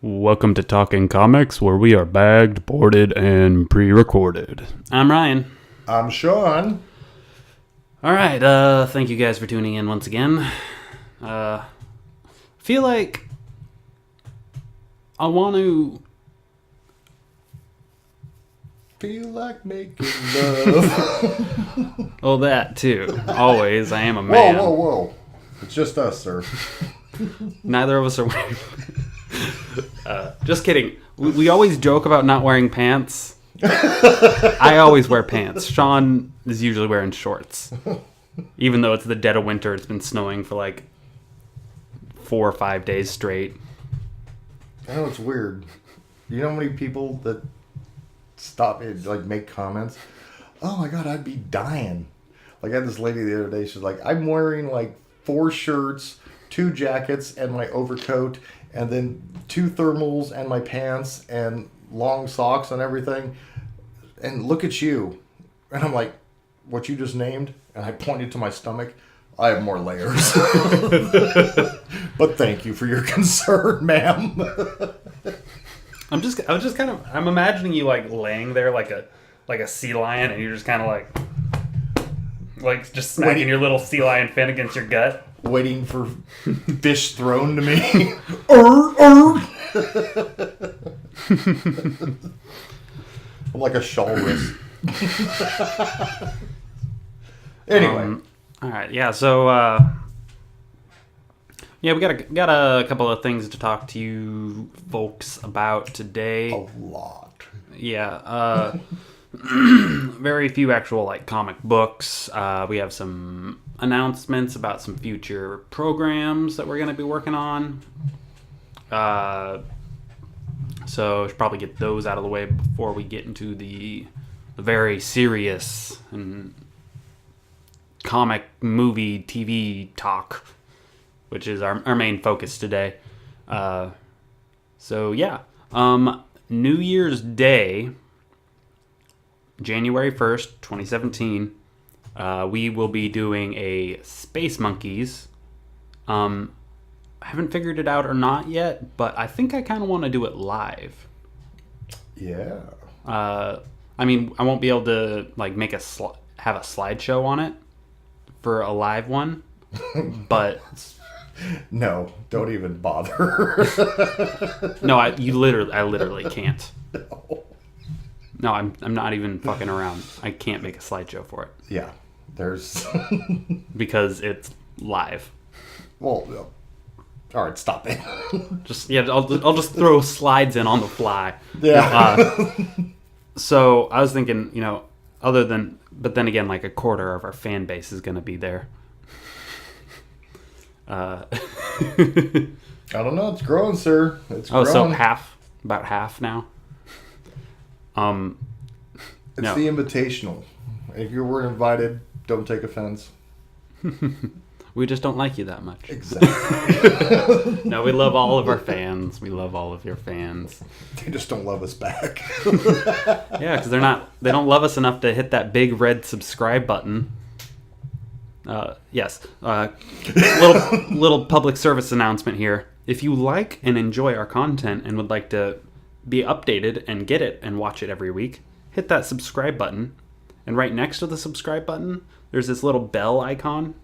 Welcome to Talking Comics, where we are bagged, boarded, and pre-recorded. I'm Ryan. I'm Sean. All right, thank you guys for tuning in once again. Feel like I want to... Feel like making love. Oh, that too. Always, I am a man. Whoa. It's just us, sir. Neither of us are wearing... just kidding. We always joke about not wearing pants. I always wear pants. Sean is usually wearing shorts. Even though it's the dead of winter, it's been snowing for like 4 or 5 days straight. I know, it's weird. You know how many people that stop and like make comments? Oh my god, I'd be dying. Like I had this lady the other day, she's like, I'm wearing like 4 shirts, 2 jackets, and my overcoat, and then 2 thermals and my pants and long socks and everything. And look at you. And I'm like, what you just named? And I pointed to my stomach. I have more layers. But thank you for your concern, ma'am. I'm imagining you like laying there like a sea lion, and you're just kind of like just smacking your little sea lion fin against your gut. Waiting for fish thrown to me. I'm like a walrus. Anyway. All right, yeah. So, we got a couple of things to talk to you folks about today. A lot. Yeah. Very few actual like comic books. We have some announcements about some future programs that we're going to be working on. So should probably get those out of the way before we get into the very serious and comic movie TV talk, which is our main focus today. New Year's Day, January 1st, 2017, we will be doing a Space Monkeys. I haven't figured it out or not yet, but I think I kind of want to do it live. Yeah. I mean, I won't be able to like make have a slideshow on it for a live one, but no, don't even bother. No, I literally can't. No, I'm not even fucking around. I can't make a slideshow for it. Yeah, there's because it's live. Well, all right, stop it. I'll just throw slides in on the fly. Yeah. So I was thinking, but then again, like a quarter of our fan base is going to be there. I don't know. It's growing, sir. It's growing. So about half now. It's the invitational. If you weren't invited, don't take offense. We just don't like you that much. Exactly. No, we love all of our fans. We love all of your fans. They just don't love us back. Yeah, because they don't love us enough to hit that big red subscribe button. Yes. Little public service announcement here. If you like and enjoy our content and would like to be updated and get it and watch it every week, hit that subscribe button. And right next to the subscribe button, there's this little bell icon.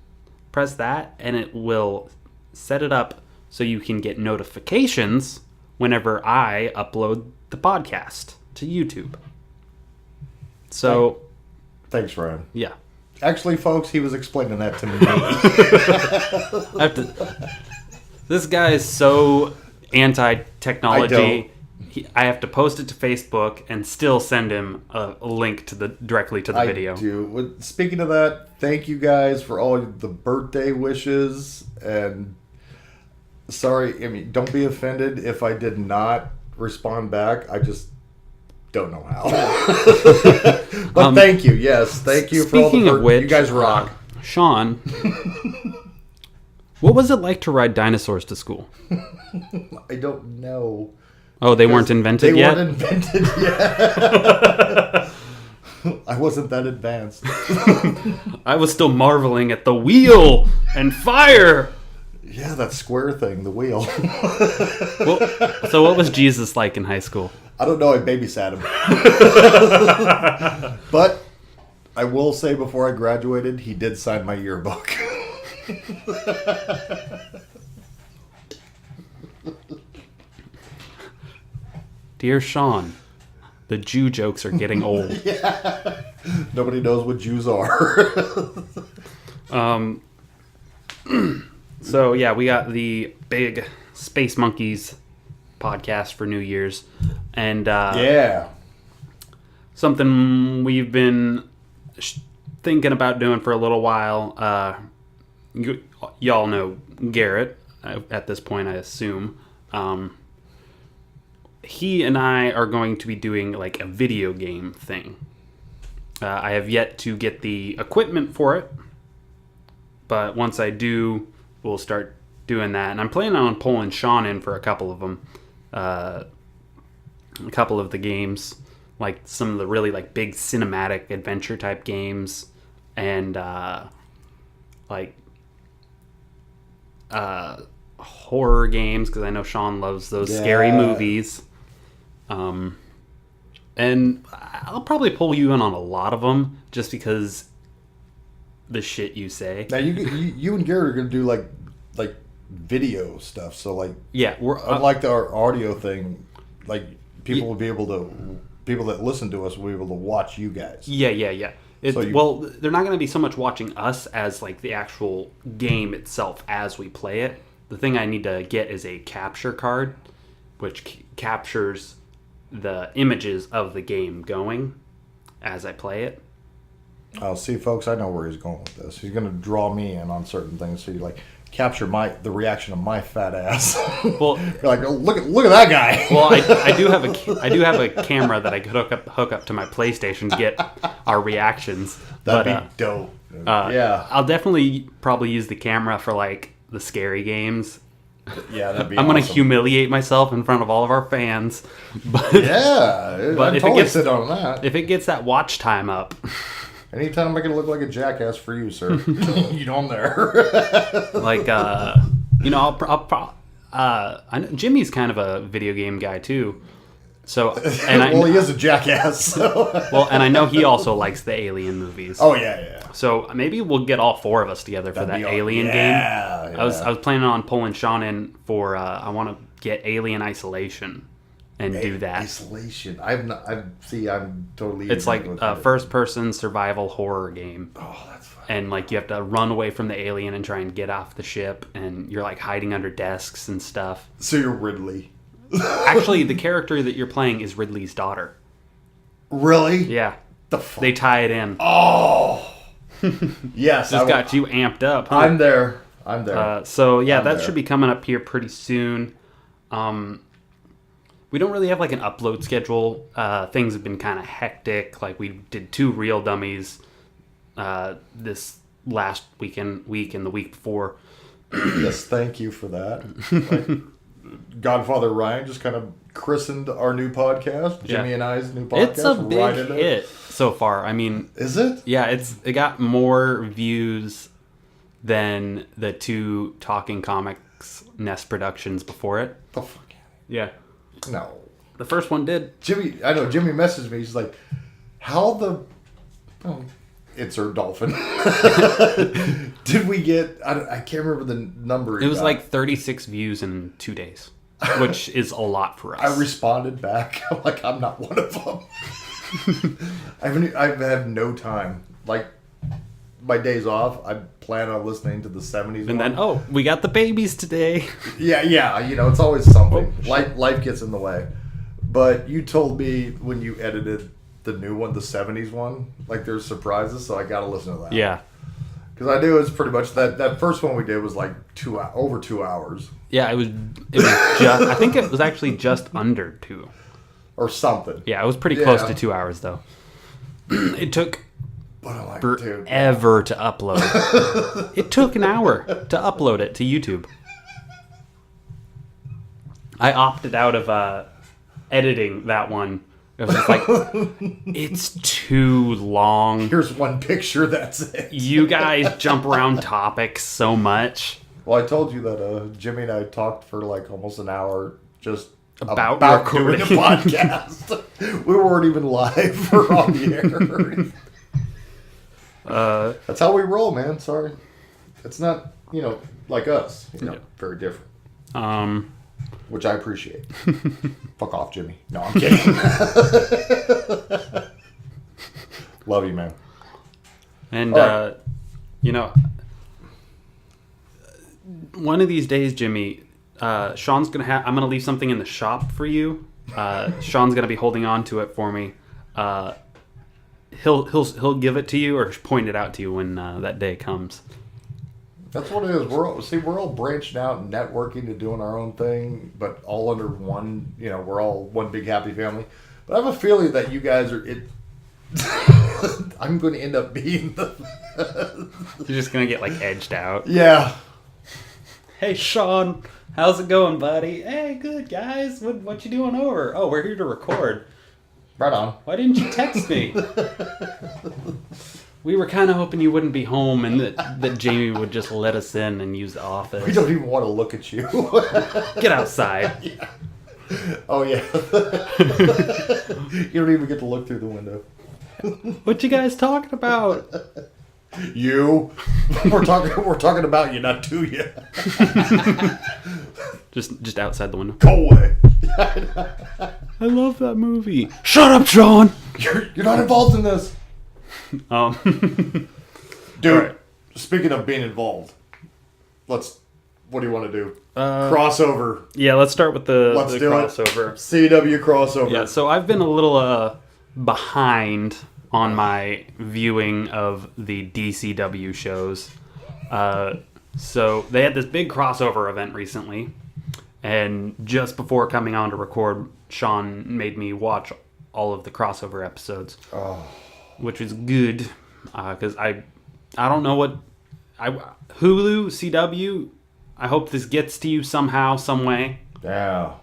Press that, and it will set it up so you can get notifications whenever I upload the podcast to YouTube. So, thanks, Ryan. Yeah. Actually, folks, he was explaining that to me. This guy is so anti-technology. I have to post it to Facebook and still send him a link directly to the video. I do. Speaking of that, thank you guys for all the birthday wishes. And sorry, don't be offended if I did not respond back. I just don't know how. But thank you. Yes, thank you for all the of which, you guys rock. Sean, what was it like to ride dinosaurs to school? I don't know. Oh, they weren't invented yet? They weren't invented yet. I wasn't that advanced. I was still marveling at the wheel and fire Yeah, that square thing, the wheel. Well, so what was Jesus like in high school? I don't know. I babysat him. But I will say before I graduated, he did sign my yearbook. Dear Sean, the Jew jokes are getting old. Yeah. Nobody knows what Jews are. So, yeah, we got the big Space Monkeys podcast for New Year's. And Yeah. something we've been thinking about doing for a little while. Y'all know Garrett at this point, I assume. He and I are going to be doing like a video game thing. I have yet to get the equipment for it, but once I do, we'll start doing that. And I'm planning on pulling Sean in for a couple of them, a couple of the games, like some of the really like big cinematic adventure type games, and horror games, because I know Sean loves those scary movies. And I'll probably pull you in on a lot of them just because the shit you say. Now you and Garrett are gonna do like video stuff. So like we're unlike our audio thing, like people that listen to us will be able to watch you guys. Yeah. Well, they're not going to be so much watching us as like the actual game itself as we play it. The thing I need to get is a capture card, which captures the images of the game going as I play it. Oh, see, folks, I know where he's going with this. He's going to draw me in on certain things, so you like capture the reaction of my fat ass. Well, you're like, oh, look at that guy. Well, I do have a camera that I could hook up to my PlayStation to get our reactions. That'd be dope. Yeah, I'll definitely probably use the camera for like the scary games. Yeah, that'd be. I'm gonna humiliate myself in front of all of our fans. But yeah, but if totally sit on that. If it gets that watch time up. Anytime I can look like a jackass for you, sir. You know I'm there. Like, you know, I know Jimmy's kind of a video game guy too. So, and he is a jackass. So. Well, and I know he also likes the Alien movies. Oh yeah. So maybe we'll get all four of us together for that Alien game. Yeah. I was planning on pulling Sean in for. I want to get Alien Isolation. And do that. Isolation. I'm totally. It's like a first-person survival horror game. Oh, that's fun. And like you have to run away from the alien and try and get off the ship, and you're like hiding under desks and stuff. So you're Ridley. Actually, the character that you're playing is Ridley's daughter. Really? Yeah. The fuck? They tie it in. Oh. Yes. Just got you amped up. Huh? I'm there. So yeah, that should be coming up here pretty soon. We don't really have like an upload schedule. Things have been kind of hectic. Like we did 2 Real Dummies this last week and the week before. Yes, thank you for that. Like, Godfather Ryan just kind of christened our new podcast, Jimmy and I's new podcast. It's a big hit so far. I mean, is it? Yeah, it got more views than the 2 Talking Comics Nest productions before it. The fuck? Yeah. No. The first one did. Jimmy messaged me. He's like, how the... Oh, insert dolphin. Did we get... I can't remember the number. It was like 36 views in 2 days, which is a lot for us. I responded back. I'm like, I'm not one of them. I've had no time. Like, my days off, I plan on listening to the 70s and then, we got the babies today. Yeah, you know, it's always something. Life gets in the way. But you told me when you edited the new one, the 70s one, like there's surprises, so I got to listen to that. Yeah. Because I knew it was pretty much that first one we did was like over 2 hours. Yeah, it was just, I think it was actually just under 2. Or something. Yeah, it was pretty close to 2 hours though. It took forever to upload. It took an hour to upload it to YouTube. I opted out of editing that one. It was just like, it's too long. Here's one picture, that's it. You guys jump around topics so much. Well, I told you that Jimmy and I talked for like almost an hour just About doing a podcast. We weren't even live or on the air. That's how we roll, man. Sorry. It's not, like us. Very different. Which I appreciate. Fuck off, Jimmy. No, I'm kidding. Love you, man. And, right. One of these days, Jimmy, Sean's going to I'm going to leave something in the shop for you. Sean's going to be holding on to it for me. He'll give it to you or point it out to you when that day comes. That's what it is. We're all branched out and networking to doing our own thing, but all under one. We're all one big happy family. But I have a feeling that you guys are it. I'm going to end up being the. You're just going to get like edged out. Yeah. Hey Sean, how's it going, buddy? Hey, good guys. What you doing over? Oh, we're here to record. Right on. Why didn't you text me? We were kind of hoping you wouldn't be home and that Jamie would just let us in and use the office. We don't even want to look at you. Get outside. Yeah. Oh, yeah. You don't even get to look through the window. What you guys talking about? You. We're talking about you, not to you. Just outside the window. Go away. I love that movie. Shut up, Sean. You're not involved in this. Dude, right. Speaking of being involved, what do you want to do? Crossover. Yeah, let's start with the It. crossover. CW crossover. Yeah, so I've been a little behind on my viewing of the DCW shows. So they had this big crossover event recently, and just before coming on to record, Sean made me watch all of the crossover episodes. Oh. Which was good, because I don't know what Hulu, CW. I hope this gets to you somehow, some way. Yeah.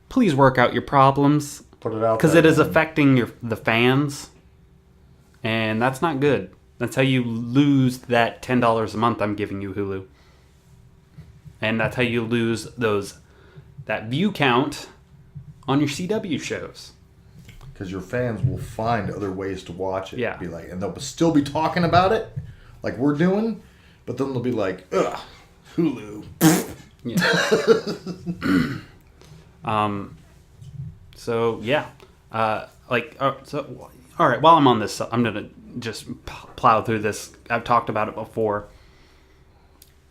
Please work out your problems. Put it out because there, it is man. affecting the fans, and that's not good. That's how you lose that $10 a month I'm giving you, Hulu, and that's how you lose that view count on your CW shows. Because your fans will find other ways to watch it. Yeah. Be like, and they'll still be talking about it, like we're doing, but then they'll be like, ugh, Hulu. Yeah. So yeah, so all right. While I'm on this, I'm gonna just plow through this. I've talked about it before.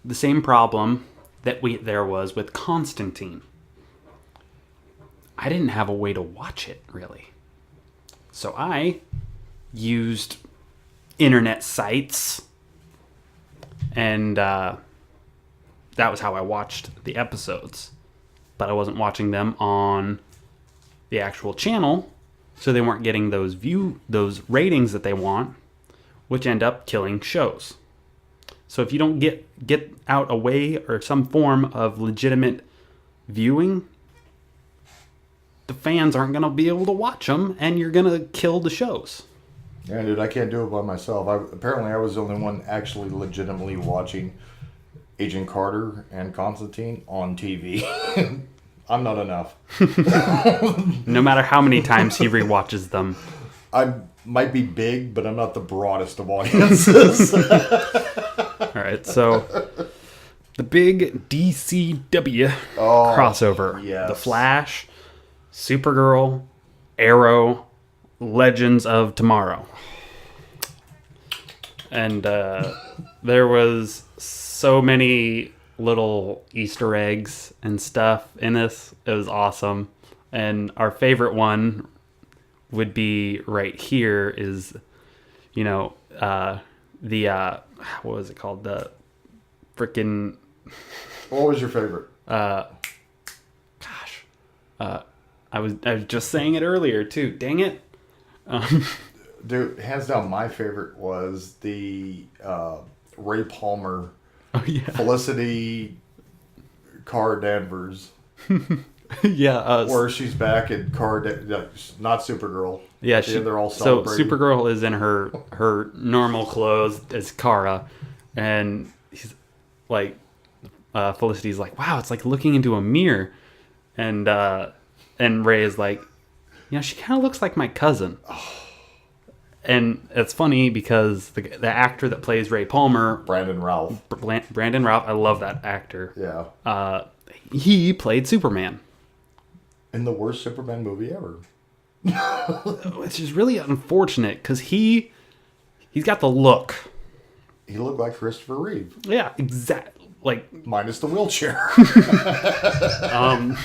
The same problem that there was with Constantine. I didn't have a way to watch it really. So I used internet sites, and that was how I watched the episodes. But I wasn't watching them on the actual channel, so they weren't getting those ratings that they want, which end up killing shows. So if you don't get out a way or some form of legitimate viewing, the fans aren't going to be able to watch them, and you're going to kill the shows. Yeah, dude, I can't do it by myself. Apparently, I was the only one actually legitimately watching Agent Carter and Constantine on TV. I'm not enough. No matter how many times he rewatches them. I might be big, but I'm not the broadest of audiences. All right, so the big DCW crossover. Yes. The Flash, Supergirl, Arrow, Legends of Tomorrow. And there was so many little Easter eggs and stuff in this. It was awesome. And our favorite one would be right here is, what was it called? The freaking... What was your favorite? I was just saying it earlier too. Dang it. Dude, hands down, my favorite was the Ray Palmer, Felicity Carr Danvers. Yeah. Where she's back in not Supergirl. Yeah, they're all so celebrating. Supergirl is in her normal clothes as Kara, and like Felicity's like, wow, it's like looking into a mirror, and Ray is like, she kind of looks like my cousin. And it's funny because the actor that plays Ray Palmer, Brandon Routh. Brandon Routh, I love that actor. Yeah. He played Superman. In the worst Superman movie ever. Which is really unfortunate because he's got the look. He looked like Christopher Reeve. Yeah, exactly. Like minus the wheelchair. I'm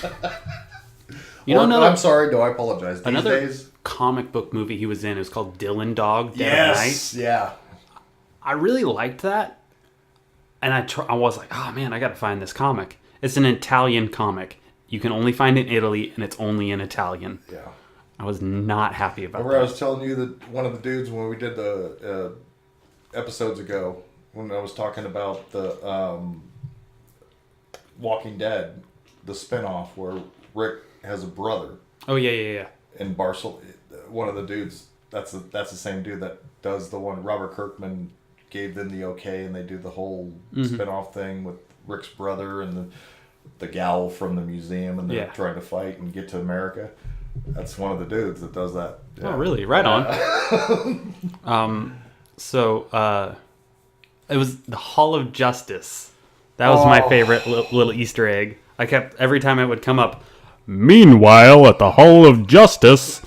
sorry. No, I apologize. These another days, comic book movie he was in, it was called Dylan Dog Dead of Night. Yeah. I really liked that, and I was like, oh man, I gotta find this comic. It's an Italian comic. You can only find it in Italy, and it's only in Italian. Yeah. I was not happy about Remember that. I was telling you that one of the dudes when we did the episodes ago, when I was talking about the Walking Dead, the spinoff where Rick has a brother. Oh yeah. In Barcelona, one of the dudes. That's the same dude that does the one. Robert Kirkman gave them the okay, and they do the whole spinoff thing with Rick's brother and the gal from the museum, and they're trying to fight and get to America. That's one of the dudes that does that. Yeah. Oh really? Right on. So it was the Hall of Justice. That was my favorite little Easter egg. I kept every time it would come up. Meanwhile, at the Hall of Justice.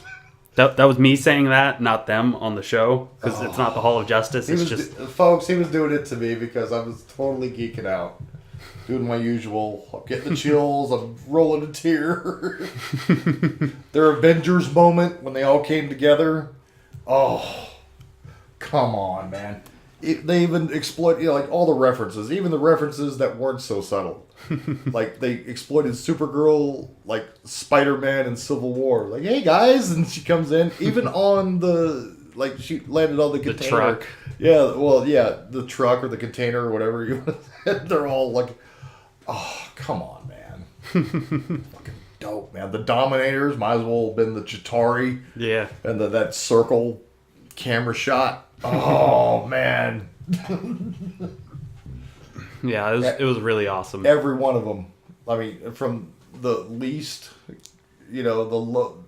That was me saying that, not them on the show, because it's not the Hall of Justice. It's just folks. He was doing it to me because I was totally geeking out, doing my usual. I'm getting the chills. I'm rolling a tear. Their Avengers moment when they all came together. Oh, come on, man! They even exploit like all the references, even the references that weren't so subtle. Like they exploited Supergirl, like SpiderMan and Civil War. Like, hey guys, and she comes in, even on she landed on the container. The truck. Yeah, well, yeah, the truck or the container or whatever you. They're all like, oh, come on, man, fucking dope, man. The Dominators might as well have been the Chitauri. Yeah, and that circle camera shot. Oh man. Yeah, it was really awesome. Every one of them. I mean, from the least, the low.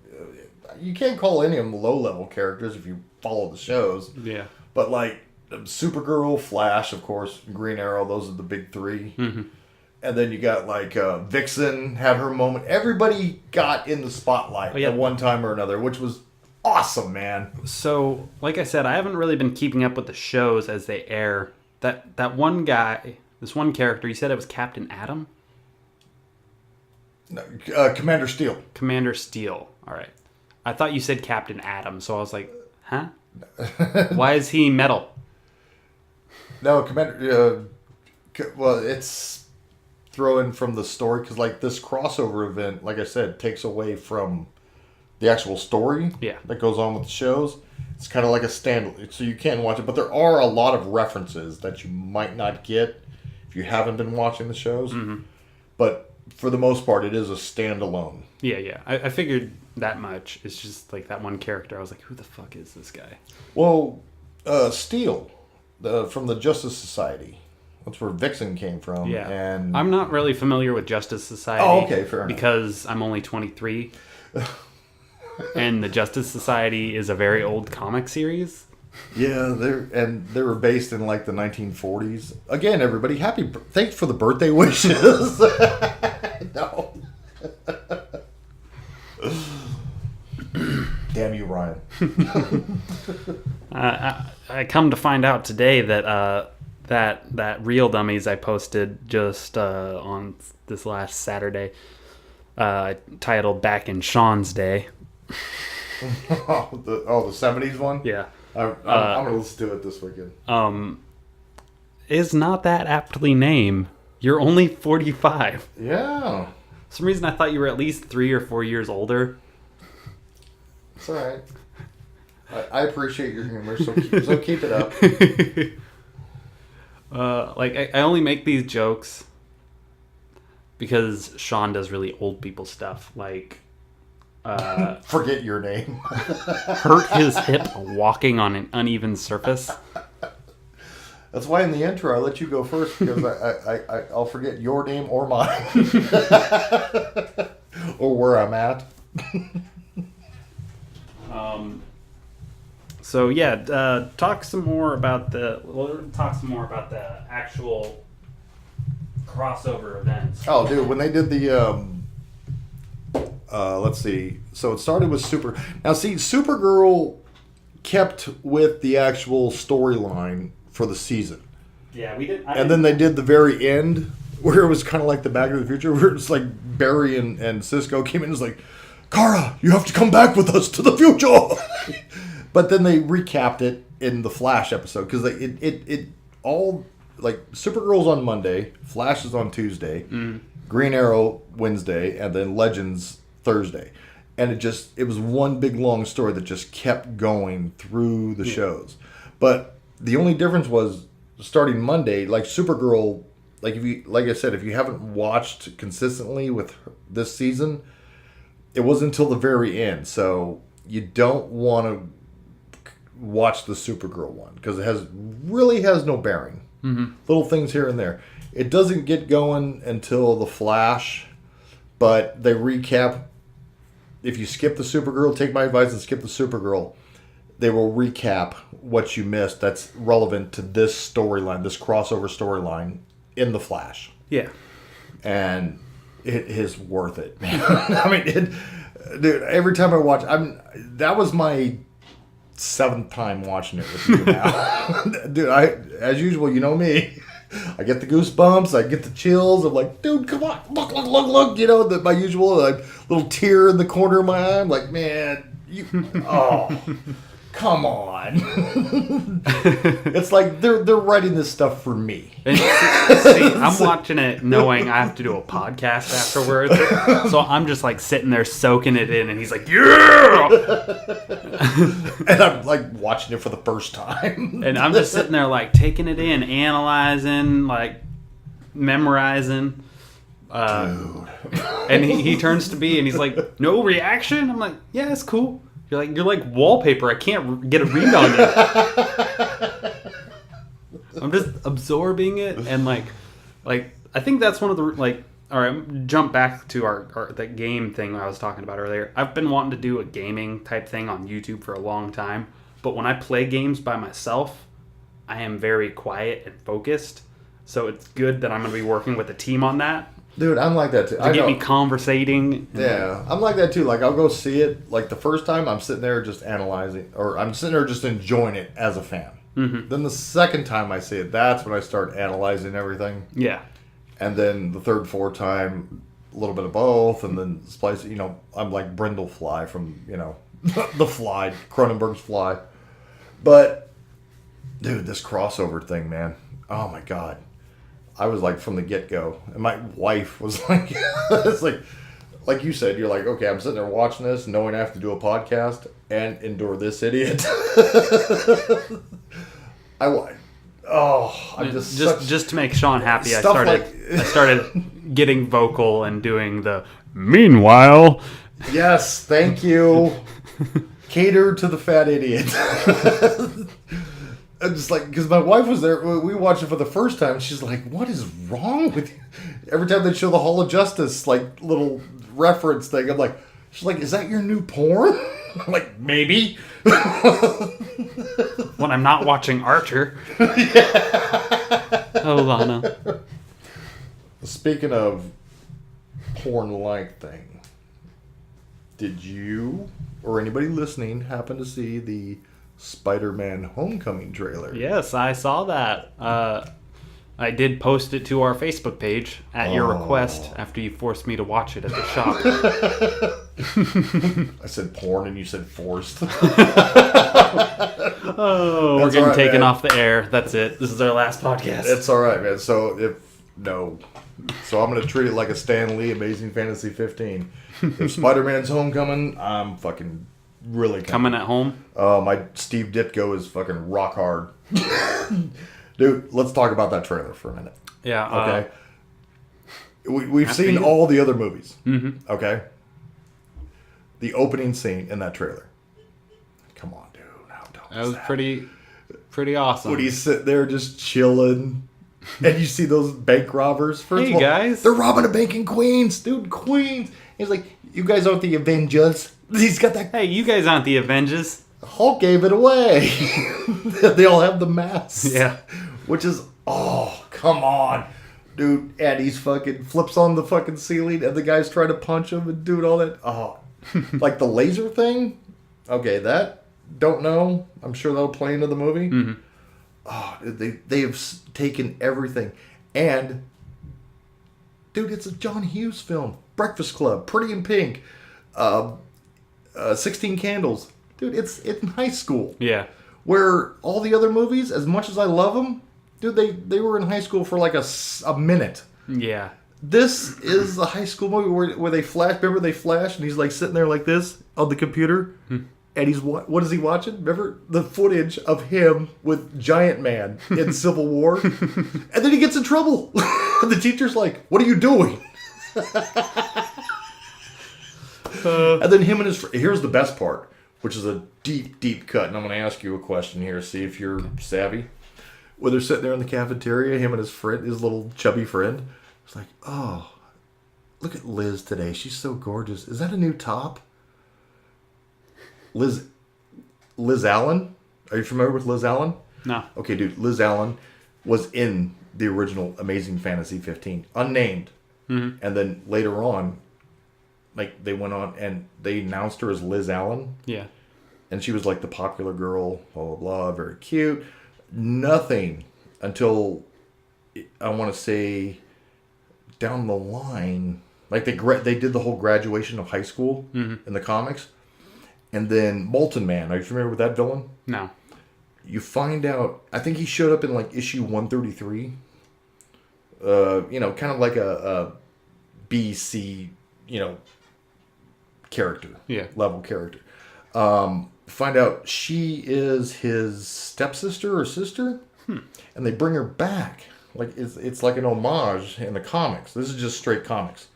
You can't call any of them low-level characters if you follow the shows. Yeah. But like Supergirl, Flash, of course, Green Arrow. Those are the big three. Mm-hmm. And then you got like Vixen had her moment. Everybody got in the spotlight at one time or another, which was awesome, man. So, like I said, I haven't really been keeping up with the shows as they air. That one guy. This one character, you said it was Captain Atom? No, Commander Steel. Commander Steel. All right. I thought you said Captain Atom, so I was like, huh? Why is he metal? No, Commander... well, it's thrown from the story, because like this crossover event, like I said, takes away from the actual story that goes on with the shows. It's kind of like a stand, so you can watch it, but there are a lot of references that you might not get if you haven't been watching the shows. Mm-hmm. But for the most part, it is a standalone. Yeah. I figured that much. It's just like that one character. I was like, who the fuck is this guy? Well, Steel, from the Justice Society. That's where Vixen came from. Yeah. And I'm not really familiar with Justice Society. Oh, okay, fair enough. Because I'm only 23. And the Justice Society is a very old comic series. Yeah, they were based in like the 1940s. Again, everybody, thanks for the birthday wishes. No. Damn you, Ryan. I come to find out today that that Real Dummies I posted just on this last Saturday, titled "Back in Sean's Day." the 70s one? Yeah. I'm going to listen to it this weekend. Is not that aptly named. You're only 45. Yeah. For some reason I thought you were at least 3 or 4 years older. It's all right. I appreciate your humor, so keep it up. I only make these jokes because Sean does really old people stuff, like forget your name. hurt his hip walking on an uneven surface. That's why in the intro I let you go first, because I'll forget your name or mine. Or where I'm at. So yeah, talk some more about the actual crossover events. Oh, dude, when they did the let's see. So it started with Now, see, Supergirl kept with the actual storyline for the season. Yeah, we did. And then they did the very end, where it was kind of like the Back to the Future, where it's like Barry and Cisco came in and was like, Kara, you have to come back with us to the future. But then they recapped it in the Flash episode, because it all, like, Supergirl's on Monday, Flash is on Tuesday, Green Arrow Wednesday, and then Legends Thursday. And it was one big long story that just kept going through the shows. But the only difference was, starting Monday, like Supergirl, like I said, if you haven't watched consistently with this season, it wasn't until the very end. So you don't want to watch the Supergirl one, because it really has no bearing. Little things here and there. It doesn't get going until the Flash, but they recap. If you skip the Supergirl, take my advice and skip the Supergirl. They will recap what you missed that's relevant to this storyline, this crossover storyline in the Flash. Yeah. And it is worth it, man. I mean, dude, every time I watch, that was my 7th time watching it with you now. Dude, as usual, you know me. I get the goosebumps, I get the chills. I'm like, dude, come on, look. You know, my usual like, little tear in the corner of my eye. I'm like, man, come on. It's like they're writing this stuff for me. And see, I'm watching it knowing I have to do a podcast afterwards. So I'm just like sitting there soaking it in, and he's like, yeah! And I'm like watching it for the first time. And I'm just sitting there like taking it in, analyzing, like memorizing. Dude. And he turns to me and he's like, no reaction? I'm like, yeah, it's cool. You're like wallpaper. I can't get a read on you. I'm just absorbing it, and like I think that's one of the like. All right, jump back to that game thing I was talking about earlier. I've been wanting to do a gaming type thing on YouTube for a long time, but when I play games by myself, I am very quiet and focused. So it's good that I'm going to be working with a team on that. Dude, I'm like that too. To get me conversating. Yeah, I'm like that too. Like, I'll go see it. Like, the first time, I'm sitting there just analyzing, or I'm sitting there just enjoying it as a fan. Mm-hmm. Then the second time I see it, that's when I start analyzing everything. Yeah. And then the third, fourth time, a little bit of both, and then splice. You know, I'm like Brindlefly from, you know, The Fly, Cronenberg's Fly. But, dude, this crossover thing, man. Oh my God. I was like from the get-go, and my wife was like, it's like you said, you're like, okay, I'm sitting there watching this, knowing I have to do a podcast and endure this idiot. I'm just to make Sean happy. I started getting vocal and doing the meanwhile. Yes, thank you. Cater to the fat idiot. I'm just like, because my wife was there, we watched it for the first time, and she's like, what is wrong with you? Every time they show the Hall of Justice, like, little reference thing, I'm like, she's like, is that your new porn? I'm like, maybe. When I'm not watching Archer. Oh, Lana. Speaking of porn-like thing, did you, or anybody listening, happen to see the SpiderMan Homecoming trailer? Yes, I saw that. I did post it to our Facebook page at your request after you forced me to watch it at the shop. I said porn and you said forced. We're getting taken off the air. That's it. This is our last podcast. It's all right, man. So I'm going to treat it like a Stan Lee Amazing Fantasy 15. If Spider-Man's Homecoming, I'm fucking really coming at home. My Steve Ditko is fucking rock hard. Dude, let's talk about that trailer for a minute. Yeah. Okay. We've seen all the other movies. Mm-hmm. Okay. The opening scene in that trailer. Come on, dude. How dumb that was that? pretty. Pretty awesome. When he's sitting there just chilling, and you see those bank robbers. First Hey, of all, guys. they're robbing a bank in Queens, dude. Queens. He's like, you guys aren't the Avengers. He's got that. Hey, you guys aren't the Avengers. Hulk gave it away. They all have the masks. Yeah. Which is, oh, come on. Dude, and he's fucking flips on the fucking ceiling and the guy's trying to punch him and doing all that. Oh, like the laser thing? Okay, that, don't know. I'm sure that'll play into the movie. Mm-hmm. Oh, they have taken everything. And, dude, it's a John Hughes film. Breakfast Club, Pretty in Pink, 16 Candles. Dude, it's in high school. Yeah. Where all the other movies, as much as I love them, dude, they were in high school for like a minute. Yeah. This is a high school movie where they flash. Remember they flash, and he's like sitting there like this on the computer, and he's what is he watching? Remember the footage of him with Giant Man in Civil War, and then he gets in trouble. The teacher's like, "What are you doing?" And then him and his here's the best part, which is a deep cut, and I'm going to ask you a question here, see if you're savvy. When they're sitting there in the cafeteria, him and his friend, his little chubby friend, it's like, oh, look at Liz today. She's so gorgeous. Is that a new top? Liz Allen? Are you familiar with Liz Allen? No. Okay, dude. Liz Allen was in the original Amazing Fantasy 15, unnamed. Mm-hmm. And then later on, like they went on and they announced her as Liz Allen. Yeah. And she was like the popular girl, blah, blah, blah, very cute. Nothing until, I want to say, down the line. Like they did the whole graduation of high school in the comics. And then Molten Man, are you familiar with that villain? No. You find out, I think he showed up in like issue 133. Kind of like a BC, character. Yeah. Level character. Find out she is his stepsister or sister. And they bring her back. Like it's like an homage in the comics. This is just straight comics.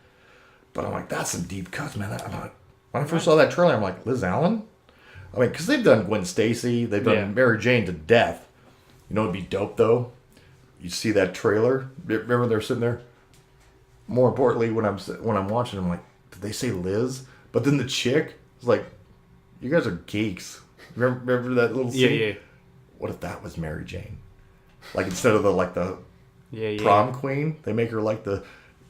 But I'm like, that's some deep cuts, man. When I first saw that trailer, I'm like, Liz Allen? I mean, because they've done Gwen Stacy. They've done Mary Jane to death. You know what'd be dope, though? You see that trailer? Remember they're sitting there? More importantly, when I'm watching, I'm like, did they say Liz? But then the chick is like, you guys are geeks. Remember that little scene? Yeah. What if that was Mary Jane? Like, instead of the Yeah. prom queen, they make her like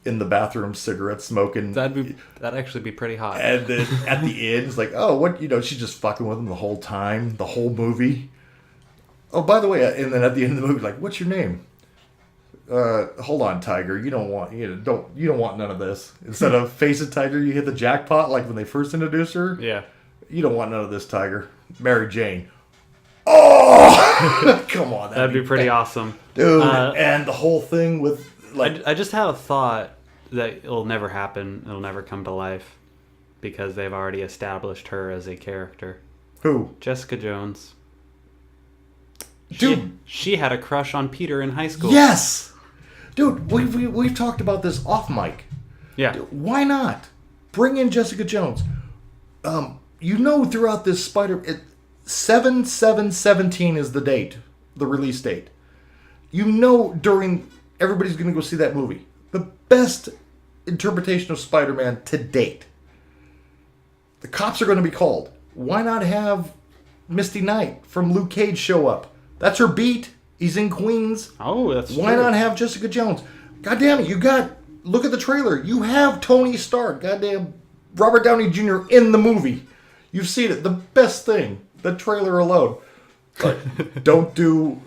in the bathroom, cigarette smoking. That'd actually be pretty hot. And then at the end, it's like, oh, what? She's just fucking with him the whole time, the whole movie. Oh, by the way, and then at the end of the movie, like, what's your name? Hold on, Tiger. You don't want none of this. Instead of face it, Tiger, you hit the jackpot like when they first introduced her. Yeah. You don't want none of this, Tiger. Mary Jane. Oh, come on, that'd be pretty awesome, dude. And the whole thing with I just have a thought that it'll never happen. It'll never come to life because they've already established her as a character. Who? Jessica Jones. Dude, she had a crush on Peter in high school. Yes, dude. We've talked about this off mic. Yeah. Dude, why not bring in Jessica Jones? Throughout this 7/7/17 is the date, the release date. During everybody's going to go see that movie. The best interpretation of Spider-Man to date. The cops are going to be called. Why not have Misty Knight from Luke Cage show up? That's her beat. He's in Queens. Oh, that's Why true. not have Jessica Jones? God damn it, look at the trailer. You have Tony Stark, goddamn Robert Downey Jr. in the movie. You've seen it. The best thing. The trailer alone. But don't do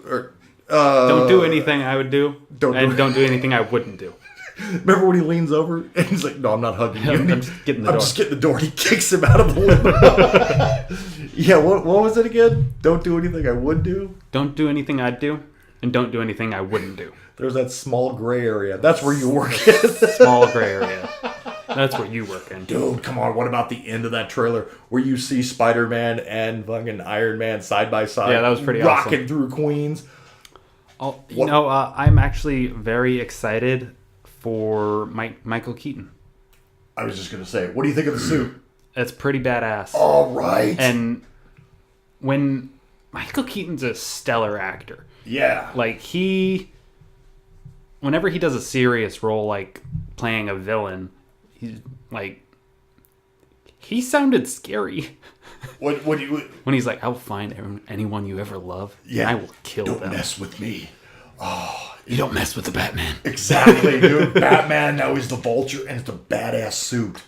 anything I would do. Don't do anything I wouldn't do. Remember when he leans over and he's like, "No, I'm not hugging you. I'm just getting the door. I'm just getting the door." And he kicks him out of the window. Yeah, what was it again? Don't do anything I would do. Don't do anything I'd do, and don't do anything I wouldn't do. There's that small gray area. That's where you work in. Small gray area. That's where you work in. Dude, come on. What about the end of that trailer where you see Spider-Man and fucking Iron Man side by side? Yeah, that was pretty rocking awesome. through Queens. Oh, I'm actually very excited for Michael Keaton. I was just going to say, what do you think of the suit? It's pretty badass. All right. And when Michael Keaton's a stellar actor. Yeah. Like, whenever he does a serious role, like playing a villain, he's like, he sounded scary. What do you... When he's like, I'll find anyone you ever love, and I will kill them. Don't mess with me. Oh, you don't mess with the Batman. Exactly, dude. Batman, now he's the Vulture, and it's a badass suit.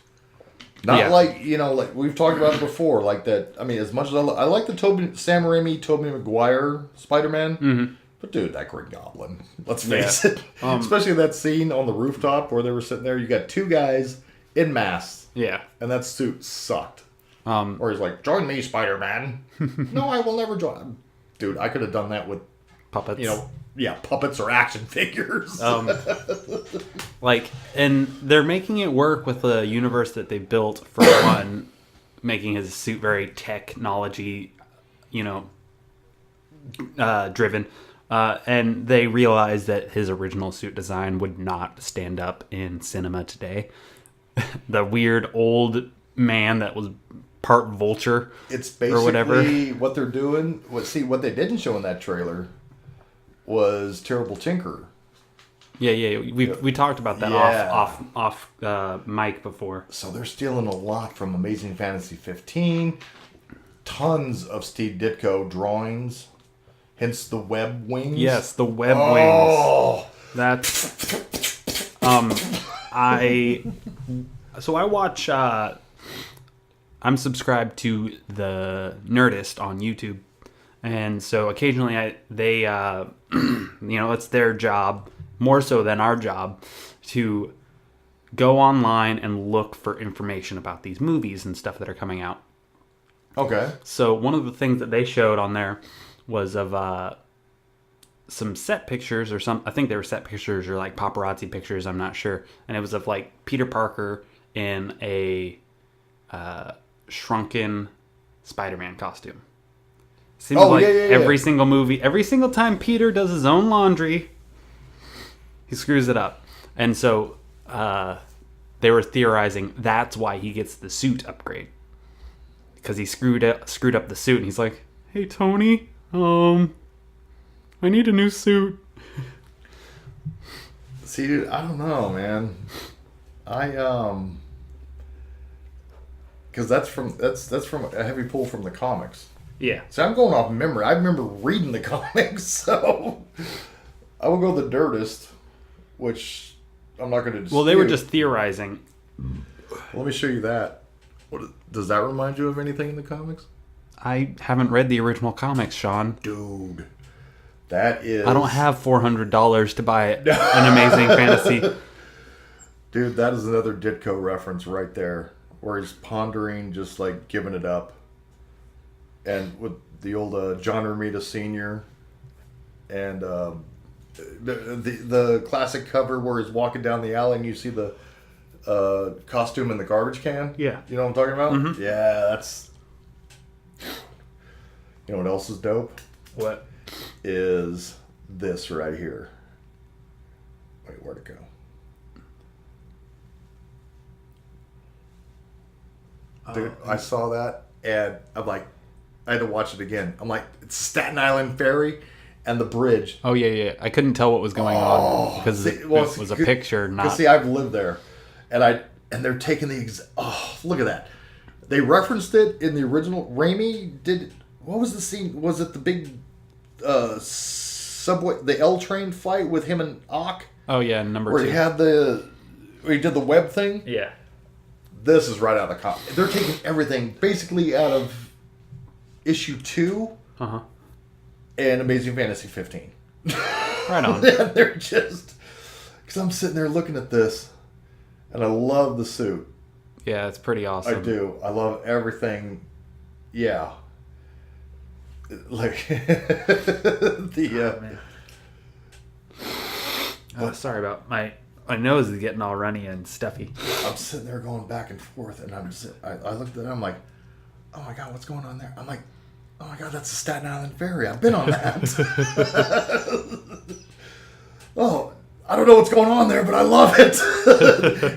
Not like, like we've talked about it before, like that. I mean, as much as I like the Sam Raimi, Tobey Maguire Spider-Man, but dude, that Green Goblin, let's face it. Especially that scene on the rooftop where they were sitting there, you got two guys in masks. Yeah. And that suit sucked. Or he's like, join me, Spider-Man. No, I will never join. Dude, I could have done that with puppets. Puppets or action figures. And they're making it work with the universe that they built, for one, making his suit very technology, driven. And they realized that his original suit design would not stand up in cinema today. The weird old man that was part Vulture. It's basically or whatever. What they're doing. What they didn't show in that trailer was Terrible Tinker. Yeah. We talked about that off mic before. So they're stealing a lot from Amazing Fantasy 15. Tons of Steve Ditko drawings. Hence the web wings. Yes, the web wings. That's I watch. I'm subscribed to the Nerdist on YouTube, and so occasionally they it's their job, more so than our job, to go online and look for information about these movies and stuff that are coming out. Okay. So one of the things that they showed on there was of some set pictures or I think they were set pictures or like paparazzi pictures, I'm not sure. And it was of like Peter Parker in a shrunken SpiderMan costume. Seems every single movie, every single time Peter does his own laundry, he screws it up. And so they were theorizing that's why he gets the suit upgrade. Because he screwed up the suit, and he's like, "Hey Tony, I need a new suit." See, dude, I don't know, man. Because that's from a heavy pull from the comics. Yeah. So I'm going off memory. I remember reading the comics, so I will go the Nerdist, which I'm not going to dispute. Well, they were just theorizing. Let me show you that. Does that remind you of anything in the comics? I haven't read the original comics, Sean. Dude, that is... I don't have $400 to buy an Amazing Fantasy. Dude, that is another Ditko reference right there, where he's pondering, just like giving it up. And with the old John Romita Sr. and the classic cover where he's walking down the alley and you see the costume in the garbage can. Yeah. You know what I'm talking about? Mm-hmm. Yeah, that's... You know what else is dope? What? Is this right here. Wait, where'd it go? Dude, I saw that and I'm like, I had to watch it again. I'm like, it's Staten Island Ferry and the bridge. Oh, yeah. I couldn't tell what was going on because it was a picture, not... See, I've lived there. And they're taking look at that. They referenced it in the original. Raimi did... What was the scene? Was it the big subway, the L train fight with him and Ock? Oh, yeah, number 2. Where he did the web thing? Yeah. This is right out of the comic. They're taking everything basically out of issue 2 and Amazing Fantasy 15. Right on. And they're just... Because I'm sitting there looking at this, and I love the suit. Yeah, it's pretty awesome. I do. I love everything. Yeah. Like... sorry about my nose is getting all runny and stuffy. I'm sitting there going back and forth, and I looked at it, I'm like, oh my God, what's going on there? I'm like, oh my God, that's the Staten Island Ferry. I've been on that. Oh, I don't know what's going on there, but I love it.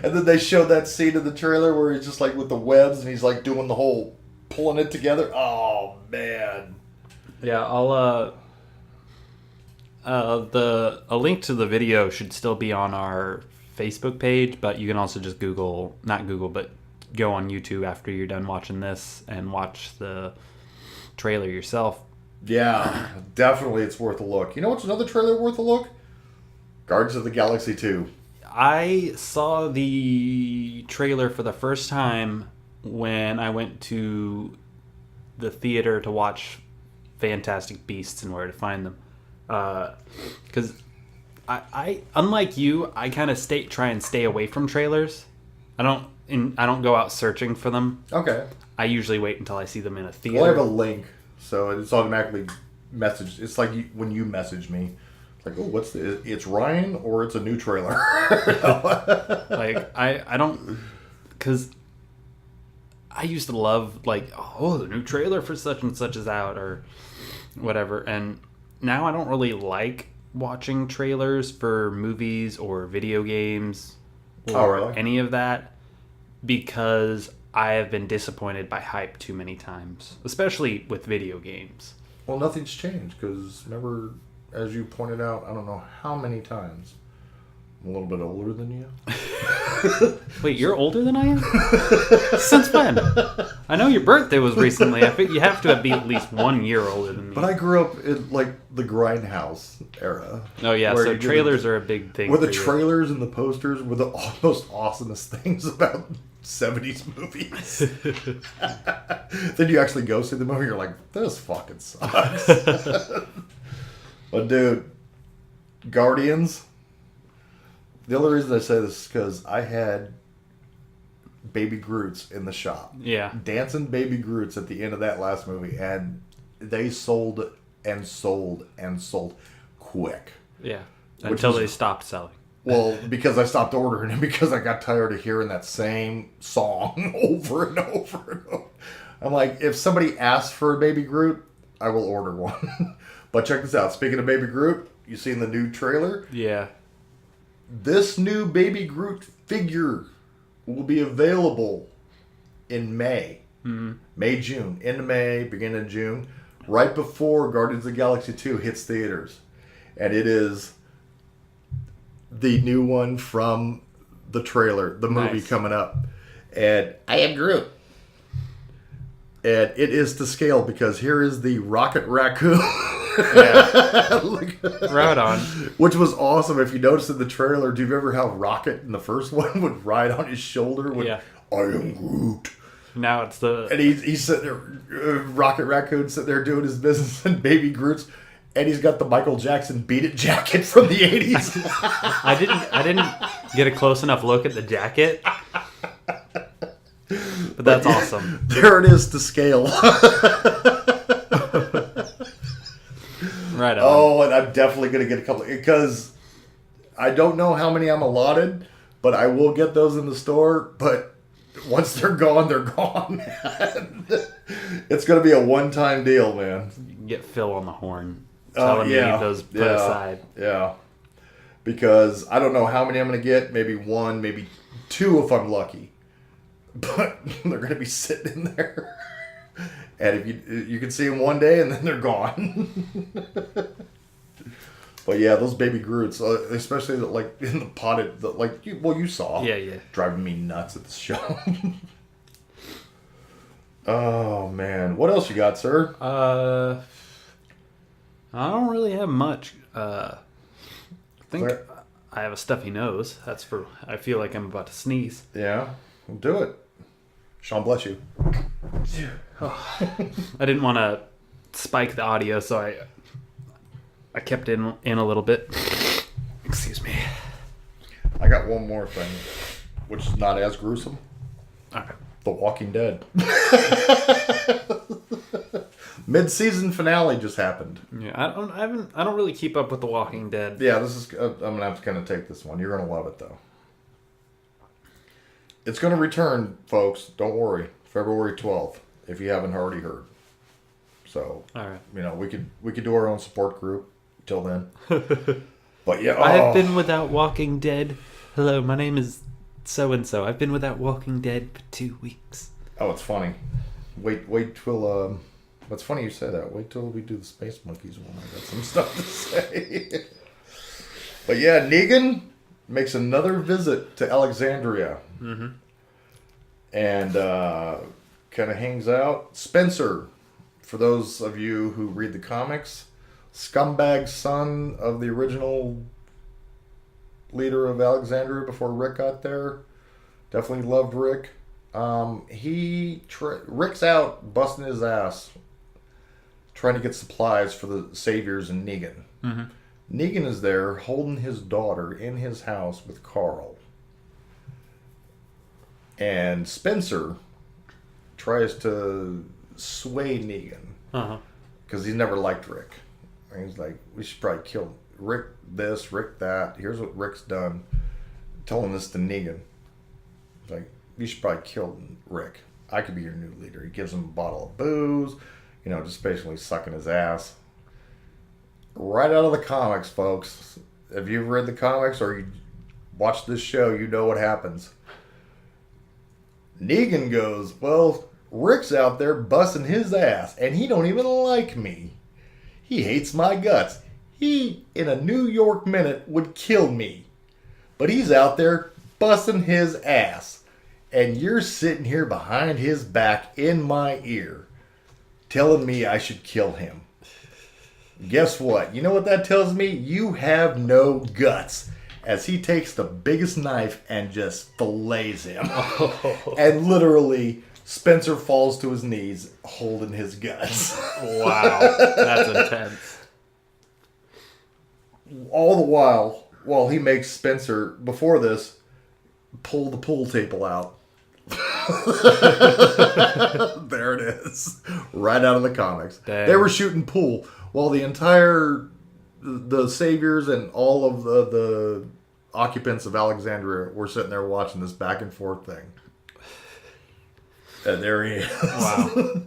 And then they showed that scene in the trailer where he's just like with the webs, and he's like doing the whole pulling it together. Oh, man. Yeah, a link to the video should still be on our Facebook page, but you can also just not Google, but go on YouTube after you're done watching this and watch the trailer yourself. Yeah, definitely it's worth a look. You know what's another trailer worth a look? Guardians of the Galaxy 2. I saw the trailer for the first time when I went to the theater to watch Fantastic Beasts and Where to Find Them. Because I unlike you, I kind of try and stay away from trailers. I don't go out searching for them. Okay. I usually wait until I see them in a theater. Well, I have a link, so it's automatically messaged. It's like when you message me. Like, oh, it's Ryan or it's a new trailer? Like, I don't, because I used to love, like, oh, the new trailer for such and such is out or whatever. And now I don't really like watching trailers for movies or video games or any of that because I have been disappointed by hype too many times, especially with video games. Well, nothing's changed because remember, as you pointed out, I don't know how many times, I'm a little bit older than you. Wait, you're older than I am? Since when? I know your birthday was recently. I think you have to be at least 1 year older than me. But I grew up in like the Grindhouse era. Oh yeah, so trailers are a big thing. Where the trailers and the posters were the most awesomest things about 70s movies. Then you actually go see the movie, you're like, this fucking sucks. But dude, Guardians. The only reason I say this is because I had Baby Groots in the shop. Yeah. Dancing Baby Groots at the end of that last movie, and they sold and sold and sold quick. Yeah. Until they stopped selling. Well, because I stopped ordering and because I got tired of hearing that same song over and over and over. I'm like, if somebody asks for a Baby Groot, I will order one. But check this out. Speaking of Baby Groot, you seen the new trailer? Yeah. This new Baby Groot figure will be available in May. Mm-hmm. May, June. End of May, beginning of June. Right before Guardians of the Galaxy 2 hits theaters. And it is the new one from the trailer, the movie coming up. And I am Groot. And it is to scale because here is the Rocket Raccoon. Yeah. Right on. Which was awesome. If you noticed in the trailer, do you remember how Rocket in the first one would ride on his shoulder with I am Groot. Now it's the... And he's sitting there, Rocket Raccoon sitting there doing his business and Baby Groot's, and he's got the Michael Jackson Beat It jacket from the 80s. I didn't get a close enough look at the jacket. But that's awesome. There it is to scale. Right on. Oh, and I'm definitely going to get a couple, because I don't know how many I'm allotted, but I will get those in the store. But once they're gone, they're gone. It's going to be a one-time deal, man. You can get Phil on the horn. Tell him to leave those put aside. Yeah. Because I don't know how many I'm going to get. Maybe one, maybe two if I'm lucky. But they're going to be sitting in there. And if you can see them one day and then they're gone. But yeah, those Baby Groots, especially like in the potted, you saw. Yeah. Driving me nuts at the show. Oh man, what else you got, sir? I don't really have much. I think I have a stuffy nose. I feel like I'm about to sneeze. Yeah, well, do it. Sean, bless you. I didn't want to spike the audio, so I kept it in a little bit. Excuse me. I got one more thing, which is not as gruesome. Okay. The Walking Dead. Mid-season finale just happened. Yeah, I don't really keep up with The Walking Dead. Yeah, this is. I'm gonna have to kind of take this one. You're gonna love it though. It's gonna return, folks. Don't worry. February 12th, if you haven't already heard. So, all right. We could do our own support group till then. But yeah, I've been without Walking Dead. Hello, my name is so and so. I've been without Walking Dead for 2 weeks. Oh, it's funny. Wait till It's funny you say that. Wait till we do the Space Monkeys one. I got some stuff to say. But yeah, Negan makes another visit to Alexandria. Mm-hmm. And kind of hangs out. Spencer, for those of you who read the comics, scumbag son of the original leader of Alexandria before Rick got there. Definitely loved Rick. Rick's out busting his ass trying to get supplies for the Saviors and Negan. Mm-hmm. Negan is there holding his daughter in his house with Carl. And Spencer tries to sway Negan because he never liked Rick. And he's like, we should probably kill Rick this, Rick that. Here's what Rick's done. Telling this to Negan. He's like, you should probably kill Rick. I could be your new leader. He gives him a bottle of booze, just basically sucking his ass. Right out of the comics, folks. If you've read the comics or you watch this show, you know what happens. Negan goes, well, Rick's out there busting his ass, and he don't even like me. He hates my guts. He, in a New York minute, would kill me. But he's out there busting his ass. And you're sitting here behind his back in my ear, telling me I should kill him. Guess what? You know what that tells me? You have no guts. As he takes the biggest knife and just fillets him. And literally, Spencer falls to his knees holding his guts. Wow. That's intense. All the while he makes Spencer, before this, pull the pool table out. There it is. Right out of the comics. Dang. They were shooting pool while the Saviors and all of the occupants of Alexandria were sitting there watching this back and forth thing. And there he is. Wow.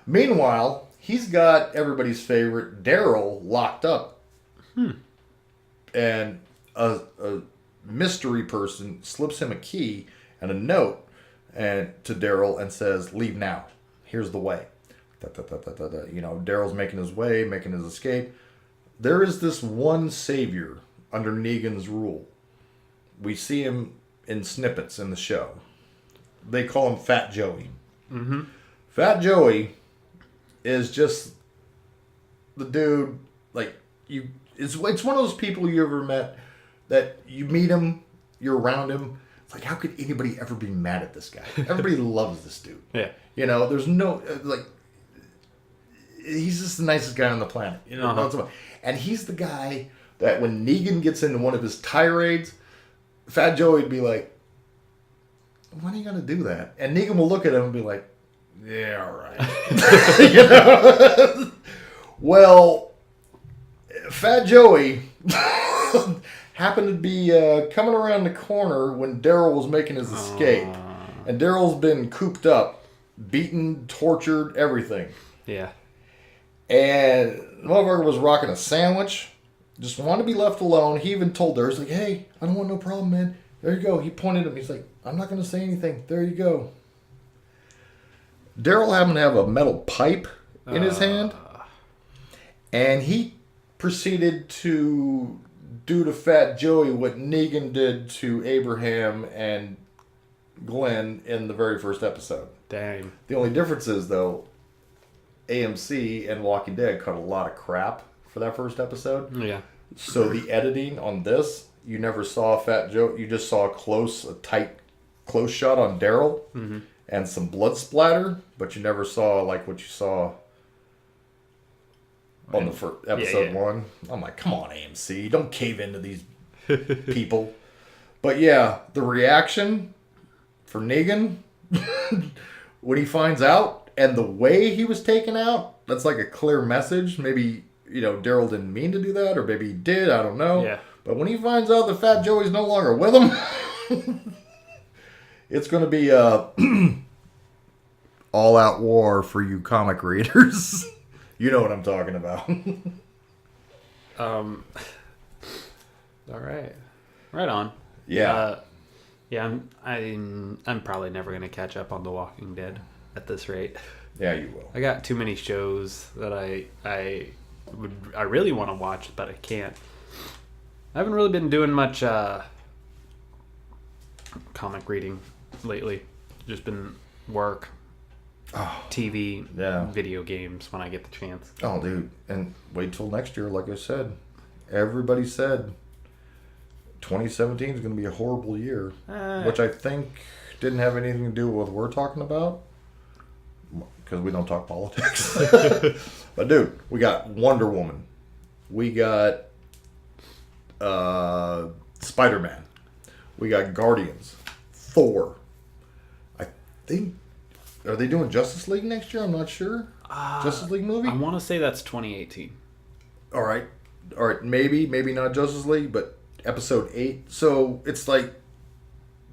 Meanwhile, he's got everybody's favorite Daryl locked up. And a mystery person slips him a key and a note to Daryl and says, leave now. Here's the way. Daryl's making his way, making his escape. There is this one Savior under Negan's rule. We see him in snippets in the show. They call him Fat Joey. Mm-hmm. Fat Joey is just the dude, it's one of those people you ever met that you meet him, you're around him. It's like, how could anybody ever be mad at this guy? Everybody loves this dude. Yeah. There's no, he's just the nicest guy on the planet. And he's the guy that when Negan gets into one of his tirades, Fat Joey would be like, when are you going to do that? And Negan will look at him and be like, yeah, all right. Well, Fat Joey happened to be coming around the corner when Daryl was making his escape. And Daryl's been cooped up, beaten, tortured, everything. Yeah. And the motherfucker was rocking a sandwich. Just wanted to be left alone. He even told her, he's like, hey, I don't want no problem, man. There you go. He pointed at him. He's like, I'm not going to say anything. There you go. Daryl happened to have a metal pipe in his hand. And he proceeded to do to Fat Joey what Negan did to Abraham and Glenn in the very first episode. Dang. The only difference is, though, AMC and Walking Dead cut a lot of crap for that first episode. Yeah. So the editing on this, you never saw Fat Joe. You just saw a tight close shot on Daryl and some blood splatter, but you never saw what you saw on the first episode 1. I'm like, come on, AMC, don't cave into these people. But yeah, the reaction for Negan when he finds out and the way he was taken out, that's like a clear message. Maybe, Daryl didn't mean to do that, or maybe he did, I don't know. Yeah. But when he finds out that Fat Joey's no longer with him, it's going to be all-out war for you comic readers. You know what I'm talking about. All right. Right on. Yeah. Yeah, I'm probably never going to catch up on The Walking Dead. at this rate. Yeah, you will. I got too many shows that I really want to watch, but I can't. I haven't really been doing much comic reading lately. Just been work, TV, video games when I get the chance. Oh, dude. And wait till next year, like I said. Everybody said 2017 is going to be a horrible year, which I think didn't have anything to do with what we're talking about, because we don't talk politics. But, dude, we got Wonder Woman. We got SpiderMan. We got Guardians. Thor. I think... Are they doing Justice League next year? I'm not sure. Justice League movie? I want to say that's 2018. All right. Maybe not Justice League, but episode 8. So it's like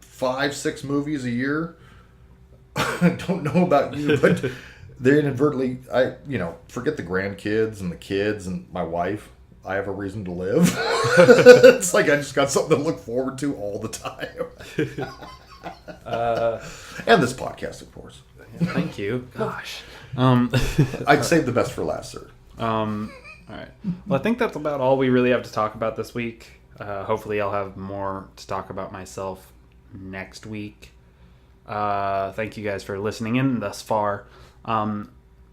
5-6 movies a year. I don't know about you, but they're inadvertently, forget the grandkids and the kids and my wife. I have a reason to live. It's like I just got something to look forward to all the time. And this podcast, of course. Thank you. Gosh. I'd save the best for last, sir. All right. Well, I think that's about all we really have to talk about this week. Hopefully I'll have more to talk about myself next week. Thank you guys for listening in thus far.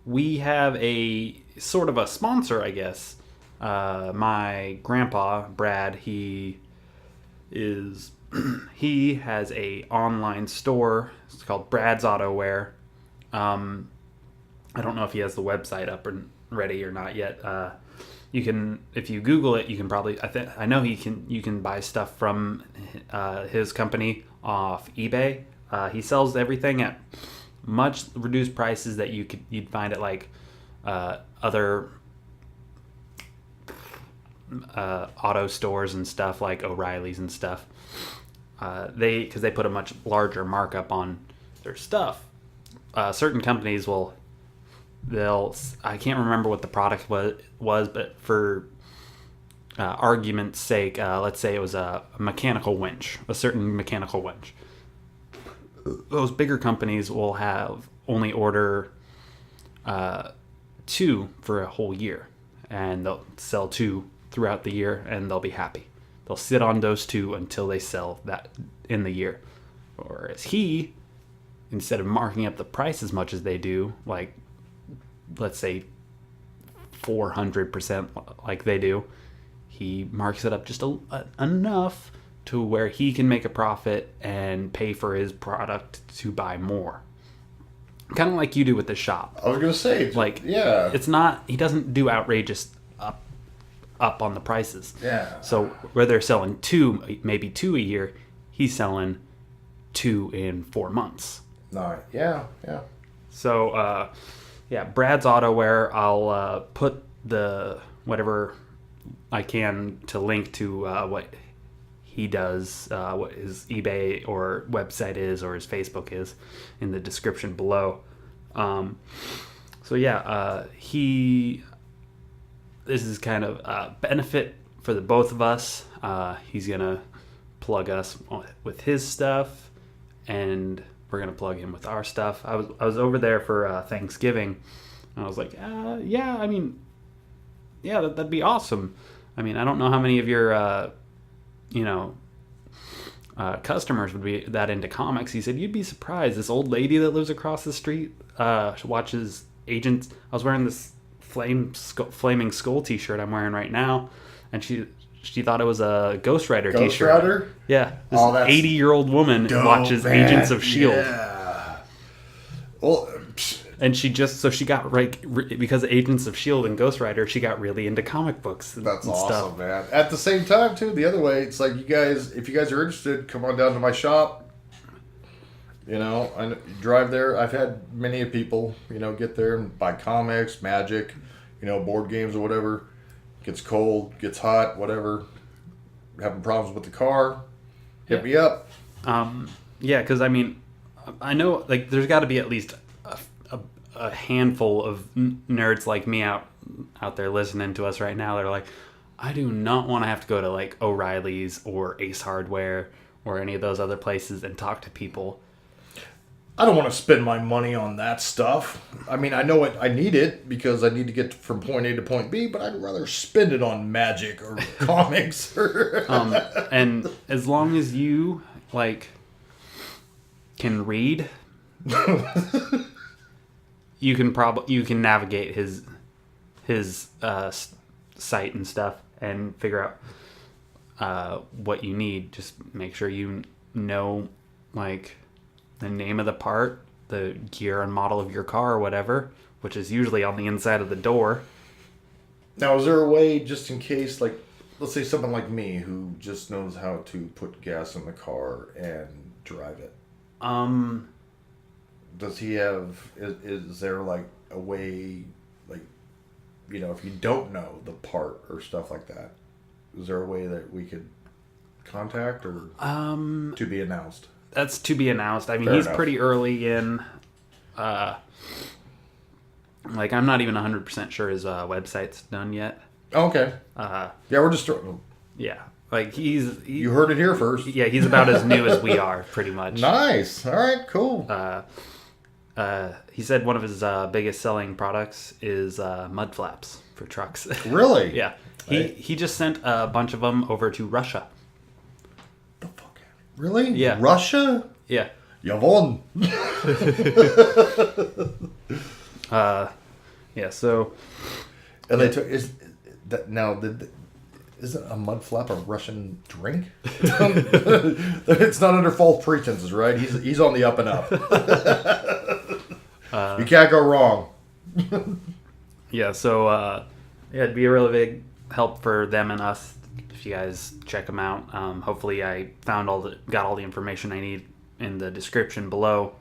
We have a sort of a sponsor, I guess. My grandpa, Brad, he has a online store. It's called Brad's Autowear. I don't know if he has the website up and ready or not yet. You can, if you Google it, you can probably. I know you can buy stuff from his company off eBay. He sells everything at much reduced prices that you'd find at like other auto stores and stuff like O'Reilly's and stuff. Because they put a much larger markup on their stuff. Certain companies I can't remember what the product was, but for argument's sake, let's say it was a mechanical winch, a certain mechanical winch. Those bigger companies will only order 2 for a whole year, and they'll sell 2 throughout the year, and they'll be happy. They'll sit on those 2 until they sell that in the year. Whereas he, instead of marking up the price as much as they do, like, let's say 400% like they do, he marks it up just enough to where he can make a profit and pay for his product to buy more. Kind of like you do with the shop. I was going to say, like, yeah. It's not, he doesn't do outrageous up on the prices. Yeah. So where they're selling 2, maybe 2 a year, he's selling 2 in 4 months. No, yeah. So, Brad's Autowear. I'll put the whatever I can to link to what he does, what his eBay or website is, or his Facebook is, in the description below. This is kind of a benefit for the both of us. He's gonna plug us with his stuff, and we're gonna plug him with our stuff. I was over there for Thanksgiving, and I was like, that'd be awesome. I mean, I don't know how many of your customers would be that into comics. He said, you'd be surprised. This old lady that lives across the street watches Agents. I was wearing this Flaming Skull t-shirt I'm wearing right now, and she thought it was a Ghost Rider t-shirt. Ghost Rider? Yeah. This 80-year-old woman watches man. Agents of S.H.I.E.L.D. Yeah. Well, and she got because of Agents of S.H.I.E.L.D. and Ghost Rider, she got really into comic books and that's awesome, stuff. Man. At the same time, too, the other way, it's like, if you guys are interested, come on down to my shop. I drive there. I've had many people, get there and buy comics, magic, board games or whatever. Gets cold, gets hot, whatever. Having problems with the car, hit me up. Because I know like there's got to be at least a handful of nerds like me out there listening to us right now. They're like, I do not want to have to go to like O'Reilly's or Ace Hardware or any of those other places and talk to people. I don't want to spend my money on that stuff. I mean, I know I need it because I need to get from point A to point B, but I'd rather spend it on magic or comics. And as long as you like can read, you can navigate his site and stuff and figure out what you need. Just make sure you know like the name of the part, the gear and model of your car or whatever, which is usually on the inside of the door. Now, is there a way, just in case, like, let's say someone like me who just knows how to put gas in the car and drive it? Does he have, is there like a way, like, you know, if you don't know the part or stuff like that, is there a way that we could contact or to be announced? That's to be announced. I mean, Fair he's enough. pretty early in. Like, I'm not even 100% sure his website's done yet. Okay. Yeah, we're just... Yeah. Like, You heard it here first. Yeah, he's about as new as we are, pretty much. Nice. All right, cool. He said one of his biggest selling products is mud flaps for trucks. Really? Yeah. He just sent a bunch of them over to Russia. The fuck? Really? Yeah. Russia? Yeah. Yavon. Yeah, so... And they took... Isn't a mud flap a Russian drink? It's not under false pretenses, right? He's on the up and up. You can't go wrong. Yeah, so yeah, it'd be a really big help for them and us if you guys check them out. Hopefully, I got all the information I need in the description below.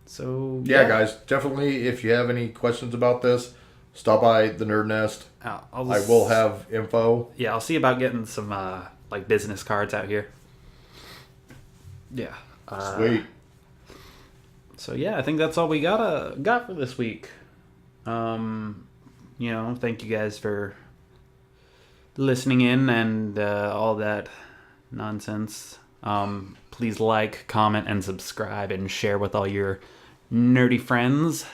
So yeah, guys, definitely. If you have any questions about this, stop by the Nerd Nest. I will have info. Yeah, I'll see about getting some like business cards out here. Yeah. Sweet. So yeah, I think that's all we got for this week. You know, thank you guys for listening in and all that nonsense. Please like, comment, and subscribe, and share with all your nerdy friends.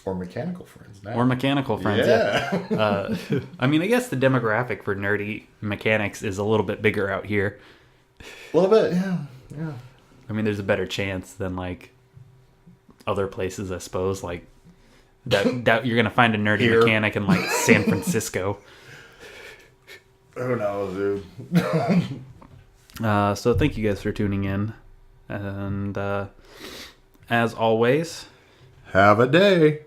Or mechanical friends now. Or mechanical friends. Yeah. I mean, I guess the demographic for nerdy mechanics is a little bit bigger out here. A little bit, yeah. Yeah. I mean, there's a better chance than like other places, I suppose. Like doubt you're gonna find a nerdy mechanic in like San Francisco. Who knows, dude? So thank you guys for tuning in, and as always, have a day.